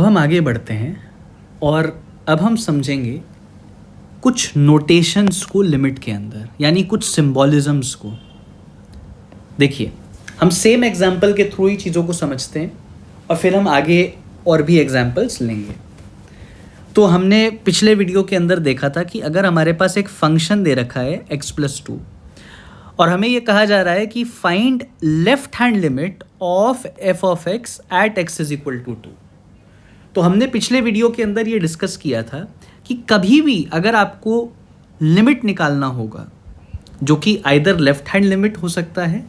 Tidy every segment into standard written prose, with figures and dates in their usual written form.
अब हम आगे बढ़ते हैं और अब हम समझेंगे कुछ नोटेशंस को लिमिट के अंदर, यानी कुछ सिंबॉलिज्म्स को। देखिए, हम सेम एग्जाम्पल के थ्रू ही चीज़ों को समझते हैं और फिर हम आगे और भी एग्जाम्पल्स लेंगे। तो हमने पिछले वीडियो के अंदर देखा था कि अगर हमारे पास एक फंक्शन दे रखा है x+2 और हमें ये कहा जा रहा है कि find left hand limit of f of x at x is equal to 2। तो हमने पिछले वीडियो के अंदर ये डिस्कस किया था कि कभी भी अगर आपको लिमिट निकालना होगा, जो कि आइदर लेफ्ट हैंड लिमिट हो सकता है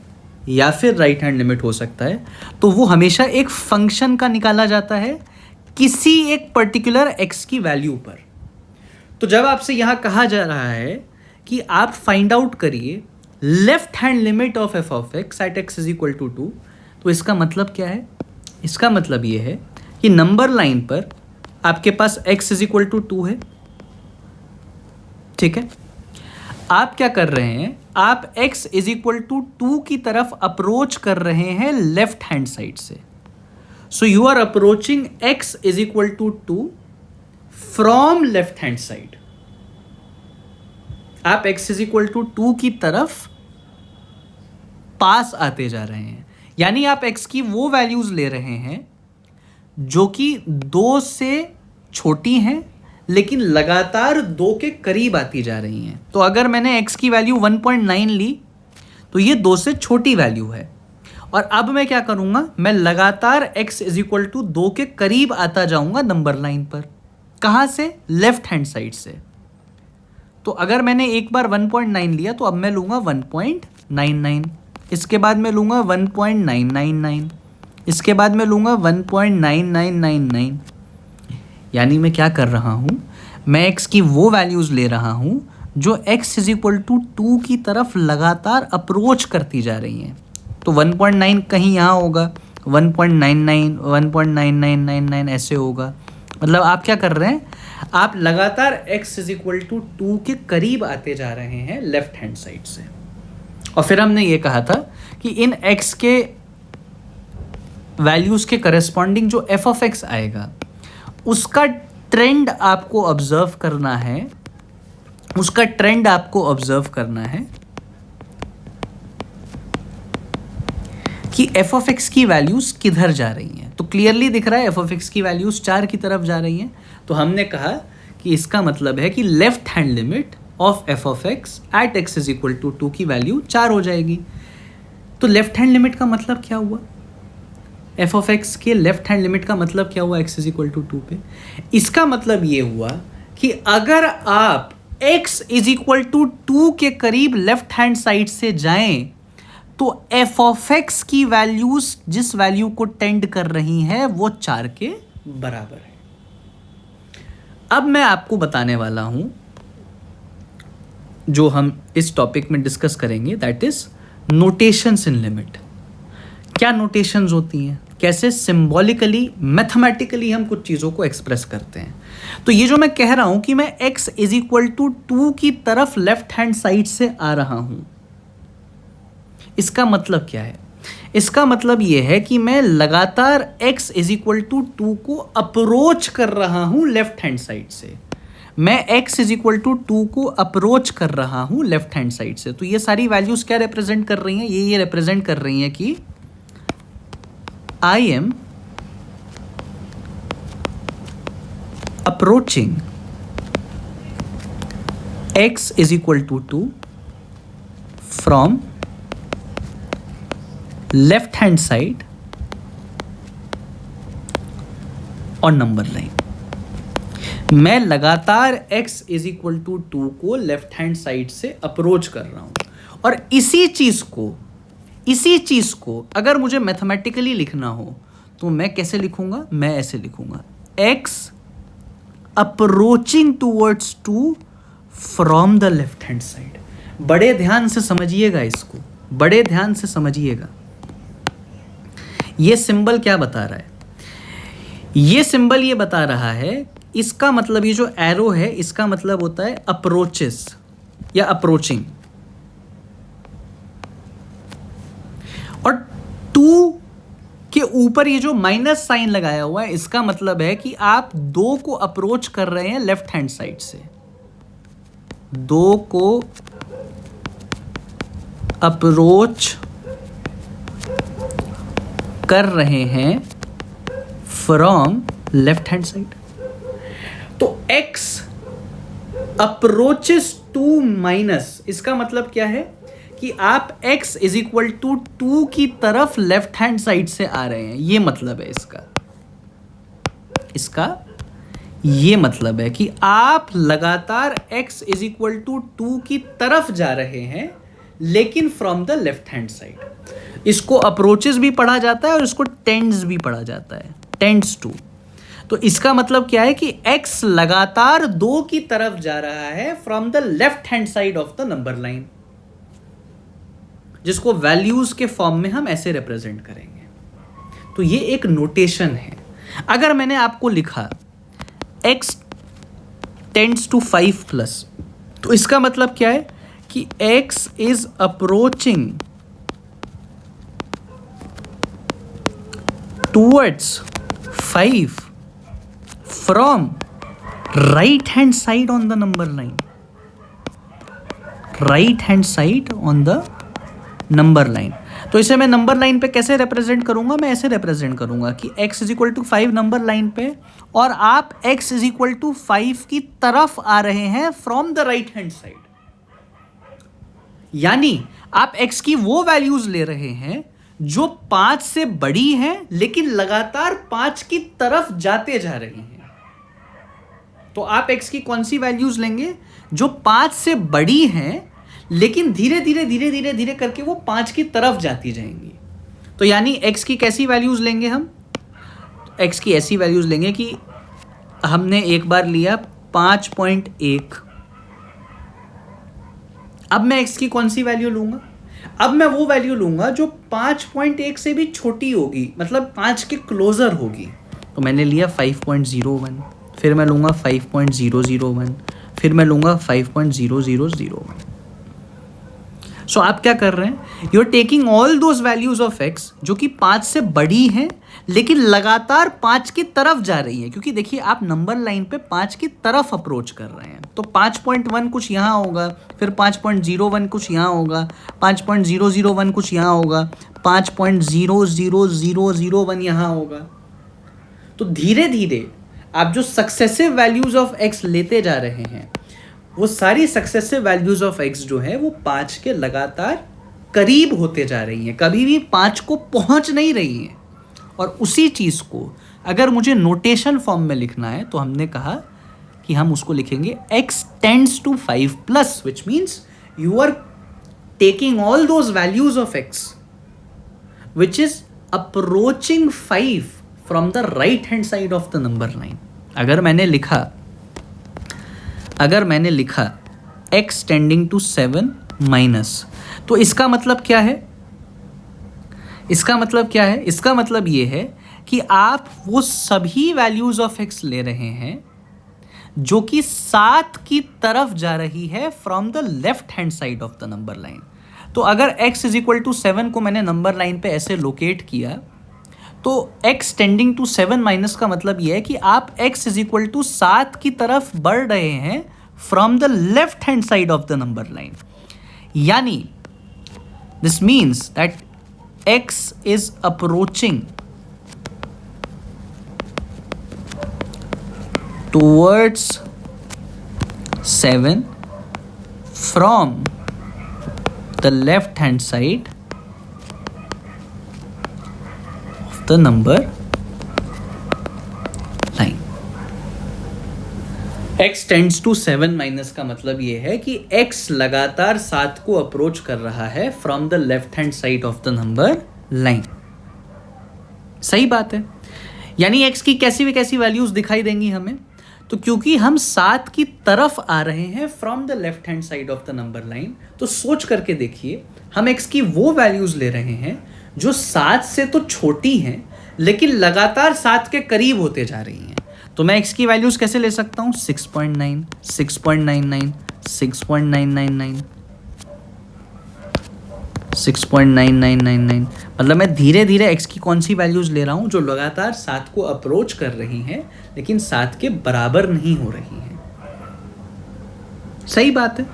या फिर राइट हैंड लिमिट हो सकता है, तो वो हमेशा एक फंक्शन का निकाला जाता है किसी एक पर्टिकुलर x की वैल्यू पर। तो जब आपसे यहाँ कहा जा रहा है कि आप फाइंड आउट करिए left hand limit of f of x at x is equal to 2, तो इसका मतलब क्या है? इसका मतलब ये है कि नंबर लाइन पर आपके पास x इज इक्वल टू 2 है, ठीक है। आप क्या कर रहे हैं? आप x इज इक्वल टू 2 की तरफ अप्रोच कर रहे हैं लेफ्ट हैंड साइड से। So you are approaching x is equal to 2 from left hand side. आप x इज इक्वल टू 2 की तरफ पास आते जा रहे हैं, यानी आप x की वो वैल्यूज ले रहे हैं जो कि 2 से छोटी हैं लेकिन लगातार 2 के करीब आती जा रही हैं। तो अगर मैंने x की वैल्यू 1.9 ली तो ये 2 से छोटी वैल्यू है, और अब मैं क्या करूंगा? मैं लगातार x इज इक्वल टू 2 के करीब आता जाऊंगा नंबर लाइन पर। कहां से? लेफ्ट हैंड साइड से। तो अगर मैंने एक बार 1.9 लिया तो अब मैं लूंगा 1.99, इसके बाद मैं लूंगा 1.999, इसके बाद मैं लूंगा 1.9999। यानी मैं क्या कर रहा हूं? मैं x की वो वैल्यूज ले रहा हूं जो x इज इक्वल टू 2 की तरफ लगातार अप्रोच करती जा रही हैं। तो 1.9 कहीं यहाँ होगा, 1.99, 1.9999 ऐसे होगा। मतलब आप क्या कर रहे हैं? आप लगातार x इज इक्वल टू 2 के करीब आते जा रहे हैं लेफ्ट हैंड साइड से। और फिर हमने ये कहा था कि इन x के वैल्यूज के करस्पॉन्डिंग जो f ऑफ x आएगा उसका ट्रेंड आपको ऑब्जर्व करना है, उसका ट्रेंड आपको ऑब्जर्व करना है कि f ऑफ x की वैल्यूज किधर जा रही हैं। तो क्लियरली दिख रहा है f ऑफ x की वैल्यूज 4 की तरफ जा रही हैं। तो हमने कहा कि इसका मतलब है कि left hand limit of f of x at x is equal to 2 की वैल्यू 4 हो जाएगी। तो लेफ्ट हैंड लिमिट का मतलब क्या हुआ? f ऑफ x के लेफ्ट हैंड लिमिट का मतलब क्या हुआ x इज इक्वल टू 2 पे? इसका मतलब ये हुआ कि अगर आप x इज इक्वल टू 2 के करीब लेफ्ट हैंड साइड से जाएं तो f ऑफ x की वैल्यूज जिस वैल्यू को टेंड कर रही हैं वो 4 के बराबर है। अब मैं आपको बताने वाला हूं जो हम इस टॉपिक में डिस्कस करेंगे, that is notations in limit. क्या नोटेशंस होती हैं, कैसे सिंबॉलिकली मैथमेटिकली हम कुछ चीज़ों को एक्सप्रेस करते हैं। तो ये जो मैं कह रहा हूं कि मैं x इज इक्वल टू 2 की तरफ लेफ्ट हैंड साइड से आ रहा हूं, इसका मतलब क्या है? इसका मतलब ये है कि मैं लगातार x इज इक्वल टू 2 को अप्रोच कर रहा हूं लेफ्ट हैंड साइड से। मैं x इज इक्वल टू 2 को अप्रोच कर रहा हूं लेफ्ट हैंड साइड से। तो ये सारी वैल्यूज क्या रिप्रेजेंट कर रही हैं? ये रिप्रेजेंट कर रही हैं कि I am approaching x is equal to 2 from left hand side on number line। मैं लगातार x is equal to 2 को लेफ्ट हैंड साइड से अप्रोच कर रहा हूं। और इसी चीज को अगर मुझे मैथमेटिकली लिखना हो तो मैं कैसे लिखूंगा? मैं ऐसे लिखूंगा, x approaching towards 2 from the left hand side. बड़े ध्यान से समझिएगा इसको, बड़े ध्यान से समझिएगा। ये सिंबल क्या बता रहा है? ये सिंबल ये बता रहा है, इसका मतलब ये जो एरो है इसका मतलब होता है अप्रोचेस या अप्रोचिंग। और 2 कि ऊपर ये जो माइनस साइन लगाया हुआ है इसका मतलब है कि आप 2 को अप्रोच कर रहे हैं लेफ्ट हैंड साइड से, 2 को अप्रोच कर रहे हैं फ्रॉम लेफ्ट हैंड साइड। तो x अप्रोचेस टू माइनस, इसका मतलब क्या है कि आप x इज इक्वल टू 2 की तरफ लेफ्ट हैंड साइड से आ रहे हैं, ये मतलब है इसका ये मतलब है कि आप लगातार x इज इक्वल टू 2 की तरफ जा रहे हैं लेकिन from the left hand side. इसको अप्रोचेस भी पढ़ा जाता है और इसको टेंड्स भी पढ़ा जाता है, टेंड्स टू। तो इसका मतलब क्या है कि x लगातार 2 की तरफ जा रहा है from the left hand side of the number line, जिसको वैल्यूज के फॉर्म में हम ऐसे रिप्रेजेंट करेंगे। तो ये एक नोटेशन है। अगर मैंने आपको लिखा x टेंड्स टू 5 प्लस, तो इसका मतलब क्या है कि x is approaching towards 5 from right hand side on the number line, right hand side on the number line. तो इसे मैं नंबर लाइन पे कैसे रिप्रेजेंट करूंगा? मैं ऐसे रिप्रेजेंट करूंगा कि x is equal to 5 number line पे और आप x इज इक्वल टू 5 की तरफ आ रहे हैं from the right hand side. यानी आप x की वो वैल्यूज ले रहे हैं जो 5 से बड़ी हैं लेकिन लगातार 5 की तरफ जाते जा रही हैं। तो आप x की कौन सी वैल्यूज लेंगे? जो 5 से बड़ी हैं लेकिन धीरे धीरे करके वो 5 की तरफ जाती जाएंगी। तो यानी x की कैसी वैल्यूज लेंगे हम? x की ऐसी वैल्यूज लेंगे कि हमने एक बार लिया 5.1, अब मैं x की कौन सी वैल्यू लूंगा? अब मैं वो वैल्यू लूंगा जो 5.1 से भी छोटी होगी, मतलब 5 के क्लोजर होगी। तो मैंने लिया 5.01, फिर मैं लूंगा 5.001, फिर मैं लूंगा 5.0001। सो आप क्या कर रहे हैं? You are taking all those values of x जो कि 5 से बड़ी हैं लेकिन लगातार 5 की तरफ जा रही है, क्योंकि देखिए आप नंबर लाइन पे 5 की तरफ अप्रोच कर रहे हैं। तो 5.1 कुछ यहाँ होगा, फिर 5.01 कुछ यहाँ होगा, 5.001 कुछ यहाँ होगा, 5.00001 यहाँ होगा। तो धीरे धीरे आप जो सक्सेसिव वैल्यूज ऑफ x लेते जा रहे हैं वो सारी सक्सेसिव वैल्यूज ऑफ x जो है वो 5 के लगातार करीब होते जा रही हैं, कभी भी 5 को पहुंच नहीं रही हैं। और उसी चीज़ को अगर मुझे नोटेशन फॉर्म में लिखना है तो हमने कहा कि हम उसको लिखेंगे x tends to 5 plus, which means you are taking all those values of x which is approaching 5 from the right hand side of the number line. अगर मैंने लिखा x टेंडिंग टू 7 माइनस, तो इसका मतलब क्या है? इसका मतलब ये है कि आप वो सभी वैल्यूज ऑफ x ले रहे हैं जो कि 7 की तरफ जा रही है from the left hand side of the number line. तो अगर x इज इक्वल टू 7 को मैंने नंबर लाइन पे ऐसे लोकेट किया तो x टेंडिंग टू 7 माइनस का मतलब यह है कि आप x इज इक्वल टू 7 की तरफ बढ़ रहे हैं from the left hand side of the number line. यानी this means that x is approaching towards 7 from the left hand side of the number line. x tends to 7 minus का मतलब ये है कि x लगातार 7 को अप्रोच कर रहा है from the left hand side of the number line. सही बात है। यानी x की कैसी वैल्यूज दिखाई देंगी हमें? तो क्योंकि हम 7 की तरफ आ रहे हैं from the left hand side of the number line, तो सोच करके देखिए हम x की वो वैल्यूज ले रहे हैं जो 7 से तो छोटी हैं लेकिन लगातार 7 के करीब होते जा रही हैं। तो मैं x की वैल्यूज कैसे ले सकता हूं? 6.9, 6.99, 6.999, 6.9999, मतलब मैं धीरे धीरे x की कौन सी वैल्यूज़ ले रहा हूँ जो लगातार 7 को अप्रोच कर रही हैं लेकिन 7 के बराबर नहीं हो रही हैं। सही बात है।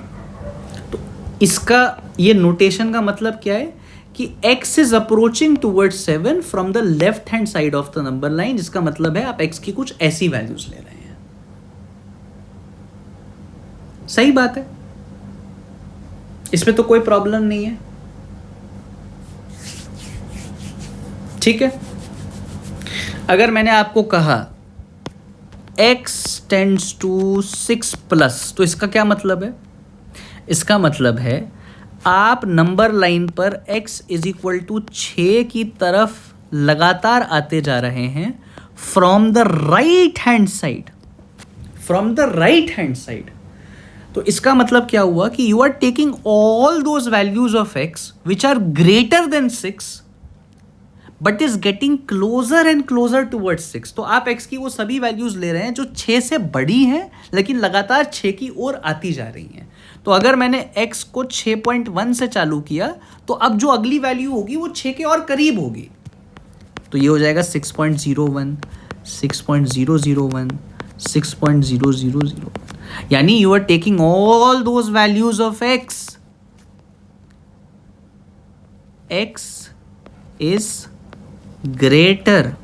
तो इसका ये नोटेशन का मतलब क्या है कि x is approaching towards 7 from the left hand side of the number line, जिसका मतलब है आप x की कुछ ऐसी वैल्यूज ले रहे हैं। सही बात है, इसमें तो कोई प्रॉब्लम नहीं है। ठीक है, अगर मैंने आपको कहा x टेंड्स टू 6+, तो इसका क्या मतलब है? इसका मतलब है आप नंबर लाइन पर x इज इक्वल टू 6 की तरफ लगातार आते जा रहे हैं from the right hand side, from the right hand side. तो इसका मतलब क्या हुआ कि you are taking all those values of x which are greater than 6 but is getting closer and closer towards 6। तो आप x की वो सभी वैल्यूज ले रहे हैं जो 6 से बड़ी हैं लेकिन लगातार 6 की ओर आती जा रही हैं। तो अगर मैंने x को 6.1 से चालू किया तो अब जो अगली वैल्यू होगी वो 6 के और करीब होगी। तो ये हो जाएगा 6.01, 6.001, 6.0001, यानी you are taking all those values of x is greater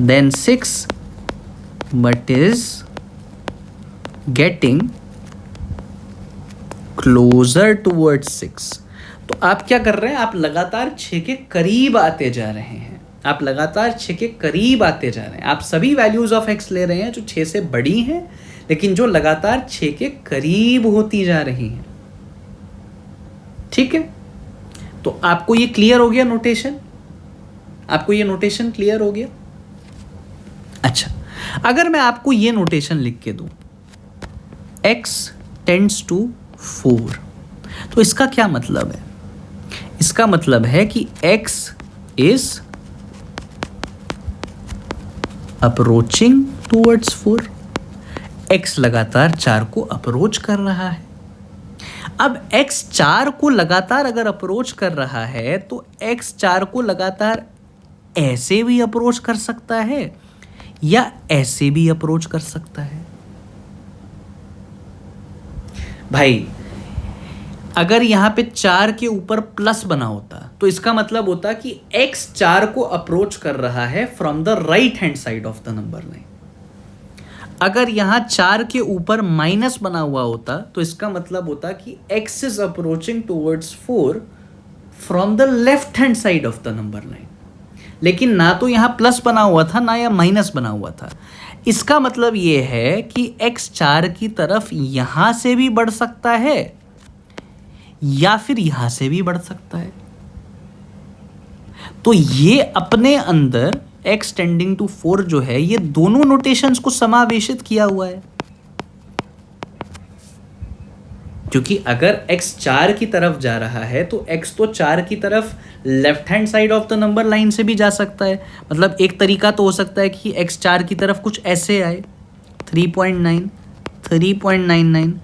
than 6 but is getting closer towards 6। तो आप क्या कर रहे हैं? आप लगातार 6 के करीब आते जा रहे हैं, आप लगातार 6 के करीब आते जा रहे हैं। आप सभी वैल्यूज ऑफ x ले रहे हैं जो 6 से बड़ी हैं लेकिन जो लगातार 6 के करीब होती जा रही हैं। ठीक है, तो आपको ये क्लियर हो गया नोटेशन? आपको ये नोटेशन क्लियर हो गया? अच्छा, अगर मैं आपको ये नोटेशन लिख के दूं x टेंड्स टू 4, तो इसका क्या मतलब है? इसका मतलब है कि x is approaching towards 4, x लगातार 4 को अप्रोच कर रहा है। अब x 4 को लगातार अगर अप्रोच कर रहा है तो x 4 को लगातार ऐसे भी अप्रोच कर सकता है या ऐसे भी अप्रोच कर सकता है। भाई अगर यहां पे 4 के ऊपर प्लस बना होता तो इसका मतलब होता कि x 4 को अप्रोच कर रहा है from the right hand side of the number line. अगर यहां 4 के ऊपर माइनस बना हुआ होता तो इसका मतलब होता कि x is approaching towards 4 from the left hand side of the number line. लेकिन ना तो यहां प्लस बना हुआ था ना या माइनस बना हुआ था। इसका मतलब यह है कि x 4 की तरफ यहां से भी बढ़ सकता है या फिर यहां से भी बढ़ सकता है। तो ये अपने अंदर x टेंडिंग टू 4 जो है ये दोनों नोटेशंस को समावेशित किया हुआ है, क्योंकि अगर x 4 की तरफ जा रहा है तो x तो 4 की तरफ left hand side of the number line से भी जा सकता है। मतलब एक तरीका तो हो सकता है कि x 4 की तरफ कुछ ऐसे आए 3.9, 3.99,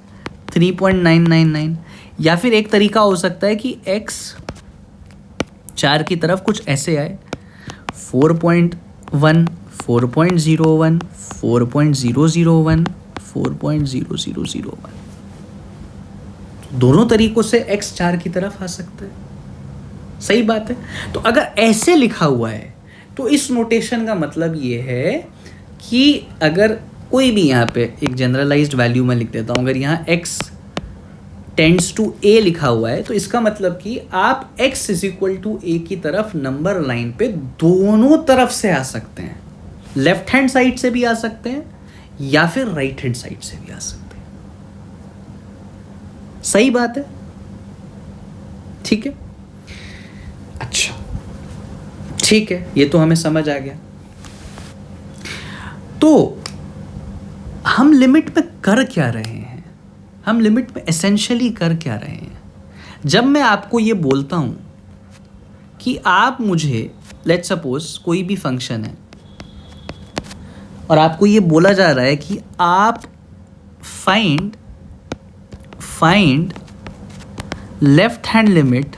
3.999, या फिर एक तरीका हो सकता है कि x 4 की तरफ कुछ ऐसे आए 4.1, 4.01, 4.001, 4.0001। दोनों तरीकों से x 4 की तरफ आ सकता है। सही बात है। तो अगर ऐसे लिखा हुआ है तो इस नोटेशन का मतलब ये है कि अगर कोई भी यहाँ पे एक जनरलाइज्ड वैल्यू में लिख देता हूँ, अगर यहाँ x टेंड्स टू a लिखा हुआ है तो इसका मतलब कि आप x is equal to a की तरफ नंबर लाइन पे दोनों तरफ से आ सकते हैं। लेफ्ट हैंड साइड से भी आ सकते हैं या फिर राइट हैंड साइड से भी आ सकते हैं। सही बात है, ठीक है। अच्छा ठीक है, ये तो हमें समझ आ गया। तो हम लिमिट में कर क्या रहे हैं? हम लिमिट में एसेंशियली कर क्या रहे हैं? जब मैं आपको ये बोलता हूं कि आप मुझे, लेट्स सपोज कोई भी फंक्शन है और आपको ये बोला जा रहा है कि आप find left hand limit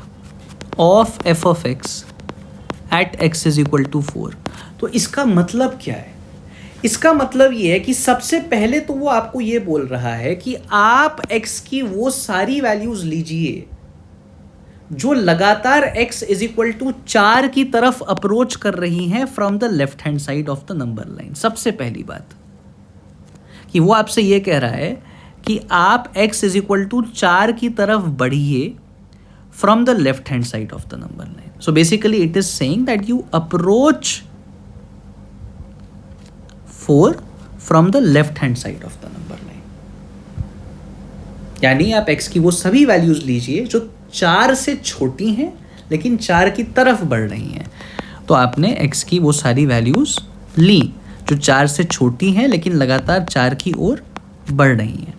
of f of x at x is equal to 4। तो इसका मतलब क्या है? इसका मतलब ये है कि सबसे पहले तो वो आपको ये बोल रहा है कि आप x की वो सारी वैल्यूज लीजिए जो लगातार x इज इक्वल टू 4 की तरफ अप्रोच कर रही हैं from the left hand side of the number line. सबसे पहली बात कि वो आपसे ये कह रहा है कि आप x इज इक्वल टू 4 की तरफ बढ़िए from the left hand side of the number line. So basically it is saying that you approach 4 from the left hand side of the number line. यानी आप x की वो सभी values लीजिए जो 4 से छोटी हैं लेकिन 4 की तरफ बढ़ रही हैं। तो आपने x की वो सारी वैल्यूज ली जो 4 से छोटी हैं लेकिन लगातार 4 की ओर बढ़ रही हैं।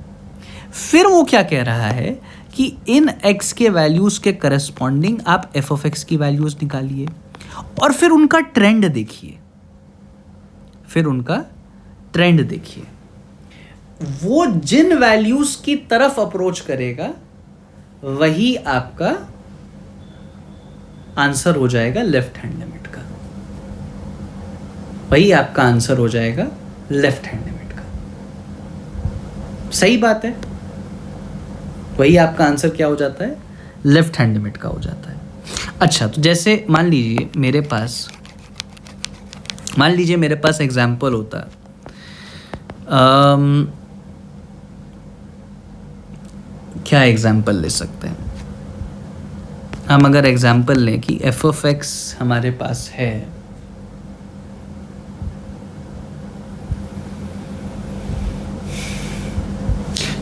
फिर वो क्या कह रहा है कि इन x के वैल्यूज के करस्पॉन्डिंग आप f ऑफ x की वैल्यूज निकालिए और फिर उनका ट्रेंड देखिए। वो जिन वैल्यूज की तरफ अप्रोच करेगा वही आपका आंसर हो जाएगा लेफ्ट हैंड लिमिट का। सही बात है। वही आपका आंसर क्या हो जाता है? लेफ्ट हैंड लिमिट का हो जाता है। अच्छा, तो जैसे मान लीजिए मेरे पास एग्जाम्पल होता क्या एग्जाम्पल ले सकते हैं हम? अगर एग्जाम्पल लें कि एफ ऑफ एक्स हमारे पास है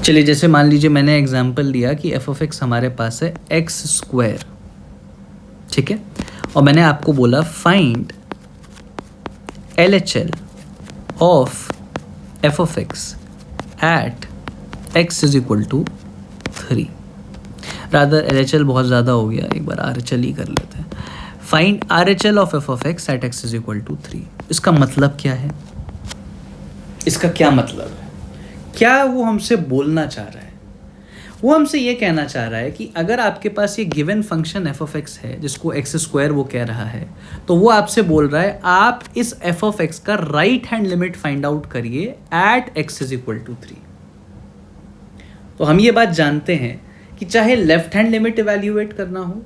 चलिए, जैसे मान लीजिए मैंने एग्जाम्पल लिया कि एफ ऑफ एक्स हमारे पास है एक्स स्क्वायर, ठीक है, और मैंने आपको बोला find LHL of f of x at x is equal to 3। Rather LHL बहुत ज़्यादा हो गया, एक बार RHL ही कर लेते हैं। Find RHL of f of x at x is equal to 3। इसका मतलब क्या है? इसका क्या मतलब है? क्या वो हमसे बोलना चाह रहा है? वो हमसे ये कहना चाह रहा है कि अगर आपके पास ये given function F of x है जिसको एक्स स्क्वायर वो कह रहा है, तो वो आपसे बोल रहा है आप इस एफ ऑफ एक्स का right hand limit find out करिए at x is equal to 3। तो हम ये बात जानते हैं कि चाहे लेफ्ट हैंड लिमिट इवैल्यूएट करना हो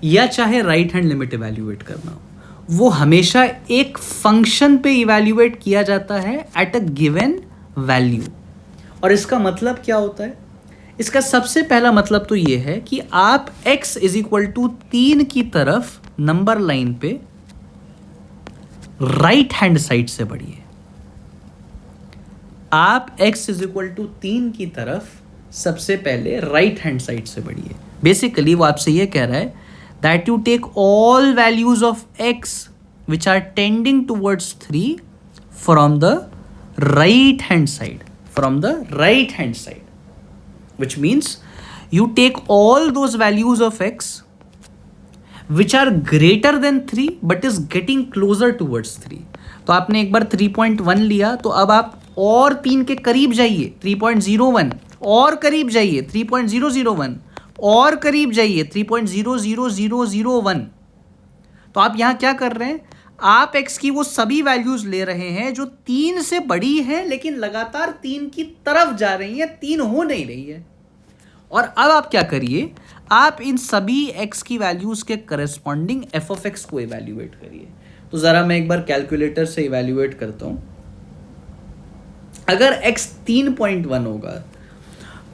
या चाहे राइट हैंड लिमिट इवैल्यूएट करना हो, वो हमेशा एक फंक्शन पे इवैल्यूएट किया जाता है एट अ गिवन वैल्यू। और इसका मतलब क्या होता है? इसका सबसे पहला मतलब तो ये है कि आप x इज इक्वल टू 3 की तरफ नंबर लाइन पे राइट हैंड साइड से बढ़िए। आप x इज इक्वल टू 3 की तरफ सबसे पहले राइट हैंड साइड से बढ़िए। बेसिकली वो आपसे ये कह रहा है that you take all values of x which are tending towards 3 from the right hand side, which means you take all those values of x which are greater than 3 but is getting closer towards 3। तो आपने एक बार 3.1 लिया, तो अब आप और 3 के करीब जाइए 3.01, और करीब जाइए 3.001, और करीब जाइए 3.00001। तो आप यहाँ क्या कर रहे हैं? आप x की वो सभी वैल्यूज ले रहे हैं जो 3 से बड़ी है लेकिन लगातार 3 की तरफ जा रही है, 3 हो नहीं रही है। और अब आप क्या करिए, आप इन सभी x की वैल्यूज के करस्पॉन्डिंग f ऑफ x को इवैल्यूएट करिए। तो जरा मैं एक बार कैलकुलेटर से इवैल्यूएट करता हूं। अगर x 3.1 होगा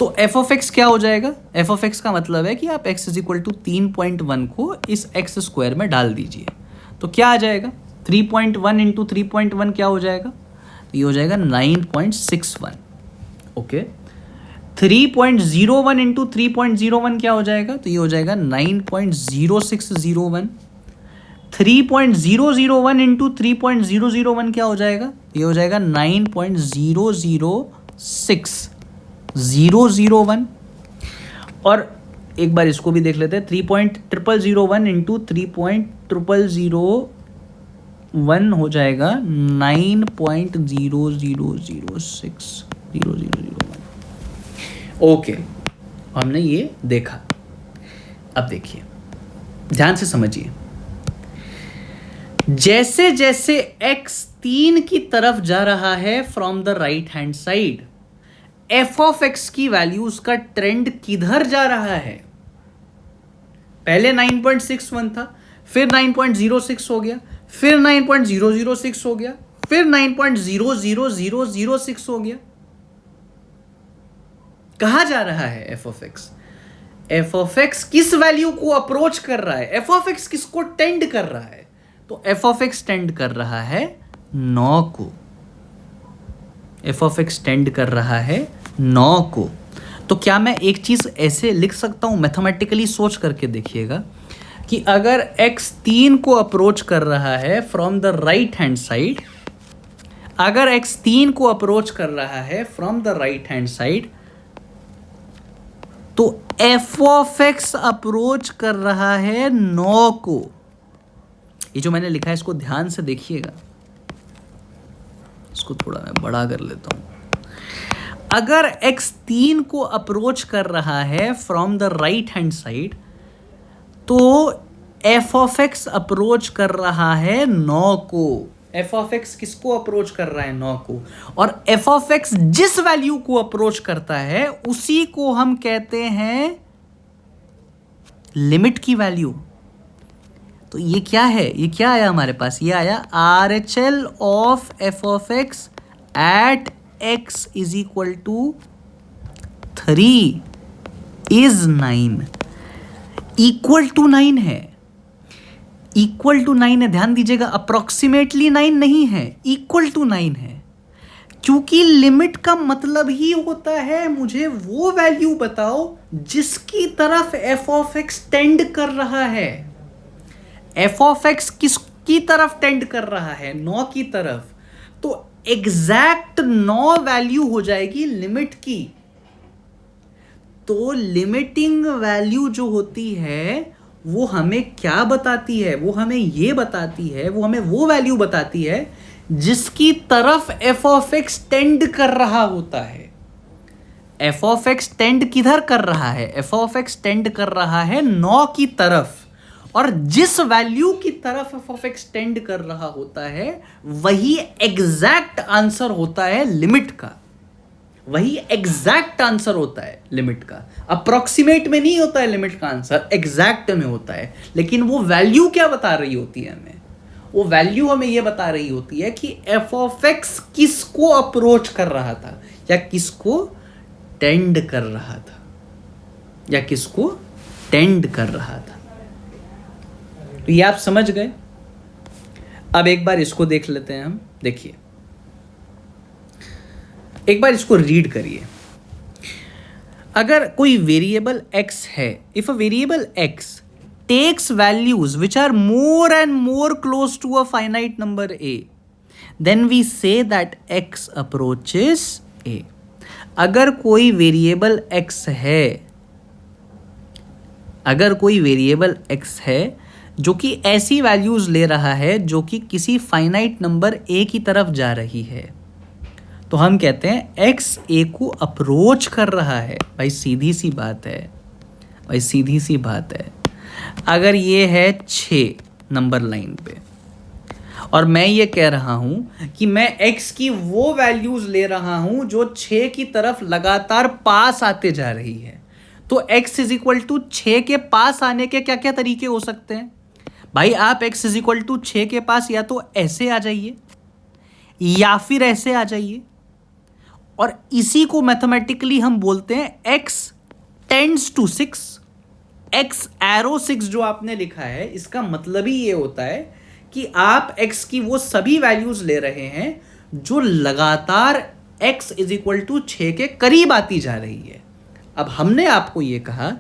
तो f ऑफ x क्या हो जाएगा? f ऑफ x का मतलब है कि आप x इज इक्वल टू 3.1 को इस x स्क्वायर में डाल दीजिए। तो क्या आ जाएगा? 3.1 इंटू 3.1 क्या हो जाएगा? तो ये हो जाएगा 9.61। ओके, 3.01 इंटू 3.01 क्या हो जाएगा? तो ये हो जाएगा 9.0601। 3.001 इंटू 3.001 क्या हो जाएगा? तो ये हो जाएगा 9.006001। और एक बार इसको भी देख लेते हैं, 3.0001 इंटू 3.0001 हो जाएगा 9.00060001। ओके, हमने ये देखा। अब देखिए, ध्यान से समझिए, जैसे जैसे x 3 की तरफ जा रहा है from the right hand side, F of x की वैल्यूज का ट्रेंड किधर जा रहा है? पहले 9.61 था, फिर 9.06 हो गया, फिर 9.006 हो गया, फिर 9.00006 हो गया। कहां जा रहा है F of x? F of x किस वैल्यू को अप्रोच कर रहा है? एफ ऑफ एक्स किसको टेंड कर रहा है? तो एफ ऑफ एक्स टेंड कर रहा है 9 को। एफ ऑफ एक्स टेंड कर रहा है 9 को। तो क्या मैं एक चीज ऐसे लिख सकता हूं, मैथमेटिकली सोच करके देखिएगा, कि अगर x 3 को अप्रोच कर रहा है from the right hand side, अगर x 3 को अप्रोच कर रहा है from the right hand side, तो एफ ऑफ एक्स अप्रोच कर रहा है 9 को। ये जो मैंने लिखा है इसको ध्यान से देखिएगा, इसको थोड़ा मैं बड़ा कर लेता हूं। अगर x 3 को अप्रोच कर रहा है from the right hand side, तो एफ ऑफ एक्स अप्रोच कर रहा है 9 को। एफ ऑफ एक्स किसको अप्रोच कर रहा है? 9 को। और एफ ऑफ एक्स जिस वैल्यू को अप्रोच करता है उसी को हम कहते हैं लिमिट की वैल्यू। तो ये क्या है? ये क्या आया हमारे पास? ये आया RHL of f of x at x is equal to 3 is 9। Equal to 9 है, इक्वल टू 9 है, ध्यान दीजिएगा, अप्रोक्सीमेटली 9 नहीं है, इक्वल टू 9 है। क्योंकि लिमिट का मतलब ही होता है मुझे वो वैल्यू बताओ जिसकी तरफ एफ ऑफ एक्स टेंड कर रहा है। एफ ऑफ एक्स किसकी तरफ टेंड कर रहा है? 9 की तरफ। तो एग्जैक्ट 9 वैल्यू हो जाएगी लिमिट की। तो लिमिटिंग वैल्यू जो होती है वो हमें क्या बताती है? वो हमें ये बताती है, वो हमें वो वैल्यू बताती है जिसकी तरफ एफ ऑफ एक्स टेंड कर रहा होता है। एफ ऑफ एक्स टेंड किधर कर रहा है? एफ ऑफ एक्स टेंड कर रहा है 9 की तरफ। और जिस वैल्यू की तरफ एफ ऑफ एक्स टेंड कर रहा होता है वही एग्जैक्ट आंसर होता है लिमिट का। वही एग्जैक्ट आंसर होता है लिमिट का। अप्रोक्सीमेट में नहीं होता है लिमिट का आंसर, एग्जैक्ट में होता है। लेकिन वो वैल्यू क्या बता रही होती है हमें? वो वैल्यू हमें ये बता रही होती है कि एफ ऑफ एक्स किसको अप्रोच कर रहा था, या किसको टेंड कर रहा था, या किसको टेंड कर रहा था। तो ये आप समझ गए। अब एक बार इसको देख लेते हैं हम। देखिए, एक बार इसको रीड करिए। अगर कोई वेरिएबल x है, if a variable x takes values which are more and more close to a finite number a, then we say that x approaches a. अगर कोई वेरिएबल x है, अगर कोई वेरिएबल x है जो कि ऐसी वैल्यूज ले रहा है जो कि किसी फाइनाइट नंबर a की तरफ जा रही है, तो हम कहते हैं x a को अप्रोच कर रहा है। भाई सीधी सी बात है, भाई सीधी सी बात है। अगर ये है 6 नंबर लाइन पे और मैं ये कह रहा हूं कि मैं x की वो वैल्यूज ले रहा हूं जो 6 की तरफ लगातार पास आते जा रही है, तो x इज इक्वल टू 6 के पास आने के क्या क्या तरीके हो सकते हैं? भाई आप x इज इक्वल टू 6 के पास या तो ऐसे आ जाइए या फिर ऐसे आ जाइए, और इसी को मैथमेटिकली हम बोलते हैं x tends to 6। x arrow 6 जो आपने लिखा है, इसका मतलब ही ये होता है कि आप x की वो सभी वैल्यूज ले रहे हैं जो लगातार x इज इक्वल टू 6 के करीब आती जा रही है। अब हमने आपको ये कहा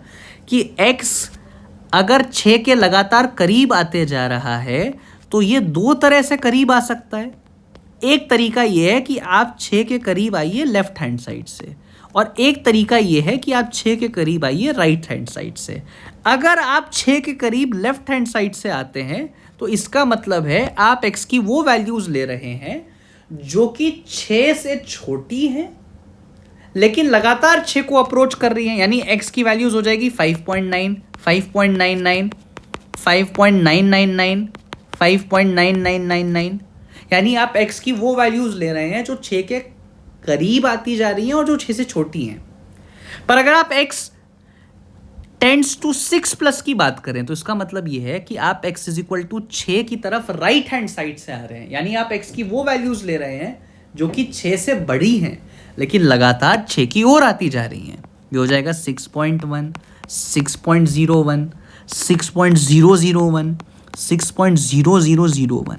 कि x अगर 6 के लगातार करीब आते जा रहा है तो ये दो तरह से करीब आ सकता है। एक तरीका ये है कि आप 6 के करीब आइए लेफ्ट हैंड साइड से, और एक तरीका ये है कि आप 6 के करीब आइए राइट हैंड साइड से। अगर आप 6 के करीब लेफ्ट हैंड साइड से आते हैं तो इसका मतलब है आप x की वो वैल्यूज ले रहे हैं जो कि 6 से छोटी हैं लेकिन लगातार 6 को अप्रोच कर रही हैं। यानी x की वैल्यूज हो जाएगी 5.9, 5.99, 5.999, 5.9999, यानी आप x की वो वैल्यूज ले रहे हैं जो 6 के करीब आती जा रही हैं और जो 6 से छोटी हैं। पर अगर आप x टेंड्स टू 6 प्लस की बात करें तो इसका मतलब यह है कि आप x इज इक्वल टू 6 की तरफ राइट हैंड साइड से आ रहे हैं, यानी आप x की वो वैल्यूज ले रहे हैं जो कि 6 से बड़ी हैं लेकिन लगातार 6 की ओर आती जा रही हैं। ये हो जाएगा 6.1, 6.01, 6.001, 6.0001।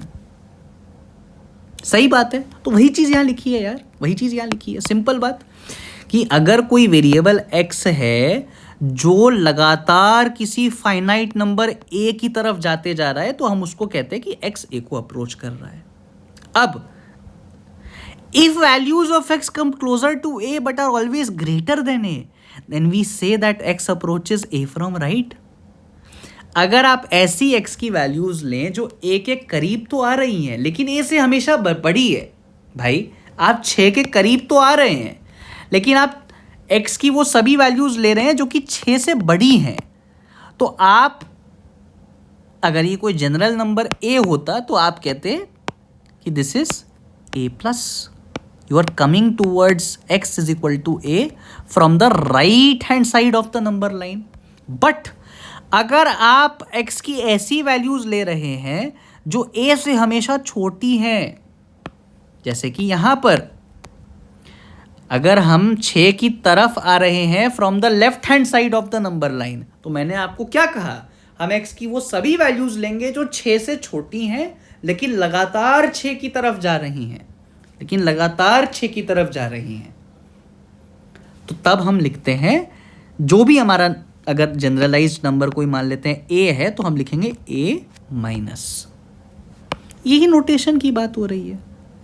सही बात है। तो वही चीज़ यहाँ लिखी है यार, वही चीज़ यहाँ लिखी है। सिंपल बात कि अगर कोई वेरिएबल x है जो लगातार किसी फाइनाइट नंबर a की तरफ जाते जा रहा है तो हम उसको कहते हैं कि x a को अप्रोच कर रहा है। अब if values of x come closer to a but are always greater than a, then we say that x approaches a from right। अगर आप ऐसी x की वैल्यूज लें जो a के करीब तो आ रही हैं लेकिन a से हमेशा बड़ी है, भाई आप 6 के करीब तो आ रहे हैं लेकिन आप x की वो सभी वैल्यूज ले रहे हैं जो कि 6 से बड़ी हैं, तो आप अगर ये कोई जनरल नंबर a होता तो आप कहते कि this is a plus, you are coming towards x is equal to a from the right hand side of the number line. But अगर आप x की ऐसी वैल्यूज ले रहे हैं जो a से हमेशा छोटी हैं, जैसे कि यहां पर अगर हम 6 की तरफ आ रहे हैं from the left hand side of the number line, तो मैंने आपको क्या कहा, हम x की वो सभी वैल्यूज लेंगे जो 6 से छोटी हैं लेकिन लगातार 6 की तरफ जा रही हैं, लेकिन लगातार 6 की तरफ जा रही हैं। तो तब हम लिखते हैं जो भी हमारा, अगर जनरलाइज्ड नंबर कोई मान लेते हैं a है तो हम लिखेंगे a माइनस। यही नोटेशन की बात हो रही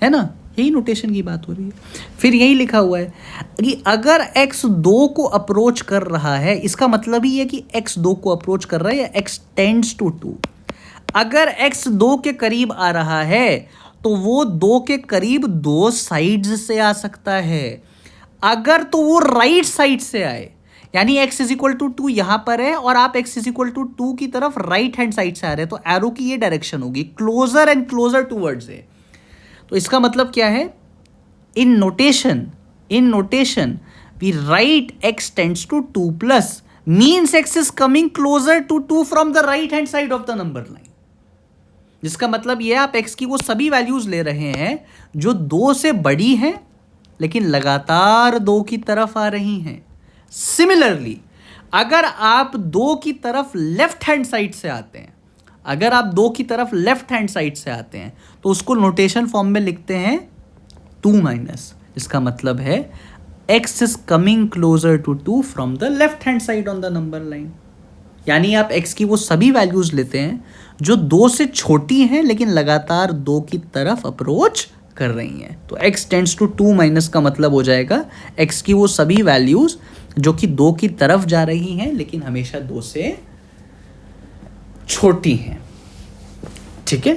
है ना, यही नोटेशन की बात हो रही है। फिर यही लिखा हुआ है कि अगर x 2 को अप्रोच कर रहा है, इसका मतलब ही है कि x 2 को अप्रोच कर रहा है या x टेंड्स टू 2। अगर x 2 के करीब आ रहा है तो वो 2 के करीब 2 साइड्स से आ सकता है। अगर तो वो राइट साइड से आए, यानी x इज इक्वल टू 2 यहां पर है और आप x इज इक्वल टू 2 की तरफ राइट हैंड साइड से आ रहे हैं, तो एरो की ये डायरेक्शन होगी closer and closer towards a. तो इसका मतलब क्या है, in notation we write x tends to 2 plus means x is coming closer to 2 from the right hand side of the number line. जिसका मतलब यह आप x की वो सभी वैल्यूज ले रहे हैं जो 2 से बड़ी हैं लेकिन लगातार 2 की तरफ आ रही हैं। सिमिलरली अगर आप 2 की तरफ लेफ्ट हैंड साइड से आते हैं, अगर आप 2 की तरफ लेफ्ट हैंड साइड से आते हैं तो उसको नोटेशन फॉर्म में लिखते हैं 2 माइनस। इसका मतलब है x is coming closer to 2 from the left hand side on the number line. यानी आप x की वो सभी वैल्यूज लेते हैं जो 2 से छोटी हैं लेकिन लगातार 2 की तरफ अप्रोच कर रही हैं। तो x टेंड्स टू 2 माइनस का मतलब हो जाएगा x की वो सभी वैल्यूज जो कि 2 की तरफ जा रही हैं लेकिन हमेशा 2 से छोटी हैं। ठीक है।